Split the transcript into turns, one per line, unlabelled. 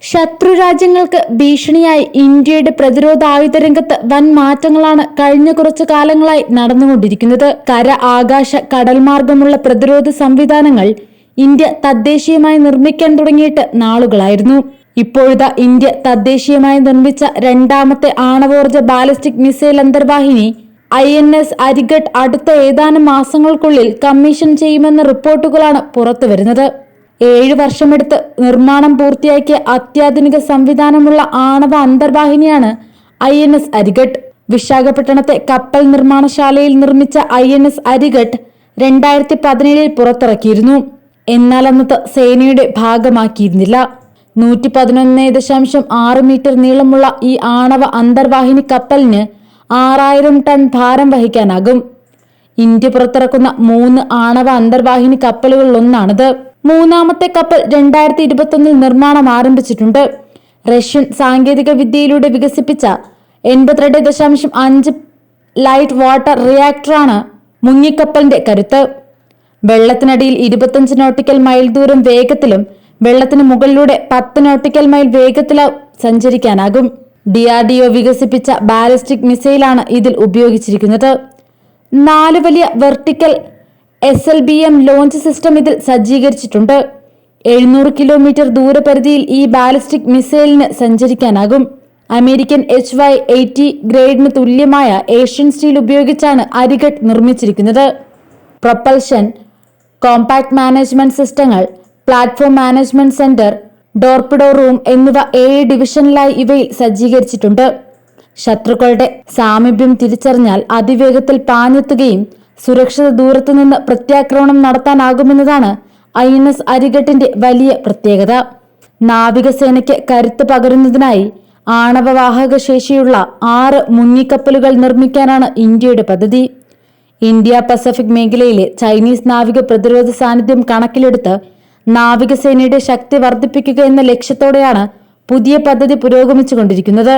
ശത്രുരാജ്യങ്ങൾക്ക് ഭീഷണിയായി ഇന്ത്യയുടെ പ്രതിരോധ ആയുധ രംഗത്ത് വൻ മാറ്റങ്ങളാണ് കഴിഞ്ഞ കുറച്ചു കാലങ്ങളായി നടന്നുകൊണ്ടിരിക്കുന്നത്. കര, ആകാശ, കടൽ മാർഗമുള്ള പ്രതിരോധ സംവിധാനങ്ങൾ ഇന്ത്യ തദ്ദേശീയമായി നിർമ്മിക്കാൻ തുടങ്ങിയിട്ട് നാളുകളായിരുന്നു. ഇപ്പോഴിതാ ഇന്ത്യ തദ്ദേശീയമായി നിർമ്മിച്ച രണ്ടാമത്തെ ആണവോർജ ബാലിസ്റ്റിക് മിസൈൽ അന്തർവാഹിനി INS അരിഗട്ട് അടുത്ത ഏതാനും മാസങ്ങൾക്കുള്ളിൽ കമ്മീഷൻ ചെയ്യുമെന്ന റിപ്പോർട്ടുകളാണ് പുറത്തുവരുന്നത്. 7 വർഷമെടുത്ത് നിർമ്മാണം പൂർത്തിയാക്കിയ അത്യാധുനിക സംവിധാനമുള്ള ആണവ അന്തർവാഹിനിയാണ് INS അരിഗട്ട്. വിശാഖപട്ടണത്തെ കപ്പൽ നിർമ്മാണശാലയിൽ നിർമ്മിച്ച INS അരിഗട്ട് 2017 പുറത്തിറക്കിയിരുന്നു. എന്നാൽ അന്നത്തെ സേനയുടെ ഭാഗമാക്കിയിരുന്നില്ല. 111.6 മീറ്റർ നീളമുള്ള ഈ ആണവ അന്തർവാഹിനി കപ്പലിന് 6000 ടൺ ഭാരം വഹിക്കാനാകും. ഇന്ത്യ പുറത്തിറക്കുന്ന 3 ആണവ അന്തർവാഹിനി കപ്പലുകളിലൊന്നാണിത്. മൂന്നാമത്തെ കപ്പൽ 2021 നിർമ്മാണം ആരംഭിച്ചിട്ടുണ്ട്. റഷ്യൻ സാങ്കേതിക വിദ്യയിലൂടെ വികസിപ്പിച്ച 82.5 ലൈറ്റ് വാട്ടർ റിയാക്ടറാണ് മുങ്ങിക്കപ്പലിന്റെ കരുത്ത്. വെള്ളത്തിനടിയിൽ 25 നോട്ടിക്കൽ മൈൽ ദൂരം വേഗത്തിലും വെള്ളത്തിന് മുകളിലൂടെ 10 നോട്ടിക്കൽ മൈൽ വേഗത്തിലും സഞ്ചരിക്കാനാകും. DRDO വികസിപ്പിച്ച ബാലിസ്റ്റിക് മിസൈലാണ് ഇതിൽ ഉപയോഗിച്ചിരിക്കുന്നത്. 4 വലിയ വെർട്ടിക്കൽ SLBM ലോഞ്ച് സിസ്റ്റം ഇതിൽ സജ്ജീകരിച്ചിട്ടുണ്ട്. 700 കിലോമീറ്റർ ദൂരപരിധിയിൽ ഈ ബാലിസ്റ്റിക് മിസൈലിന് സഞ്ചരിക്കാനാകും. അമേരിക്കൻ HY-80 ഗ്രേഡിന് തുല്യമായ ഏഷ്യൻ സ്റ്റീൽ ഉപയോഗിച്ചാണ് അരിഗട്ട് നിർമ്മിച്ചിരിക്കുന്നത്. പ്രൊപ്പൽഷൻ, കോമ്പാക്ട് മാനേജ്മെന്റ് സിസ്റ്റങ്ങൾ, platform management centre, torpedo room എന്നിവ 7 ഡിവിഷനിലായി ഇവയിൽ സജ്ജീകരിച്ചിട്ടുണ്ട്. ശത്രുക്കളുടെ സാമീപ്യം തിരിച്ചറിഞ്ഞാൽ അതിവേഗത്തിൽ പാഞ്ഞെത്തുകയും സുരക്ഷിത ദൂരത്തു നിന്ന് പ്രത്യാക്രമണം നടത്താനാകുമെന്നതാണ് INS അരിഗട്ടിന്റെ വലിയ പ്രത്യേകത. നാവികസേനയ്ക്ക് കരുത്ത് പകരുന്നതിനായി ആണവവാഹക ശേഷിയുള്ള 6 മുങ്ങിക്കപ്പലുകൾ നിർമ്മിക്കാനാണ് ഇന്ത്യയുടെ പദ്ധതി. ഇന്ത്യ പസഫിക് മേഖലയിലെ ചൈനീസ് നാവിക പ്രതിരോധ സാന്നിധ്യം കണക്കിലെടുത്ത് നാവികസേനയുടെ ശക്തി വർദ്ധിപ്പിക്കുക എന്ന ലക്ഷ്യത്തോടെയാണ് പുതിയ പദ്ധതി പുരോഗമിച്ചുകൊണ്ടിരിക്കുന്നത്.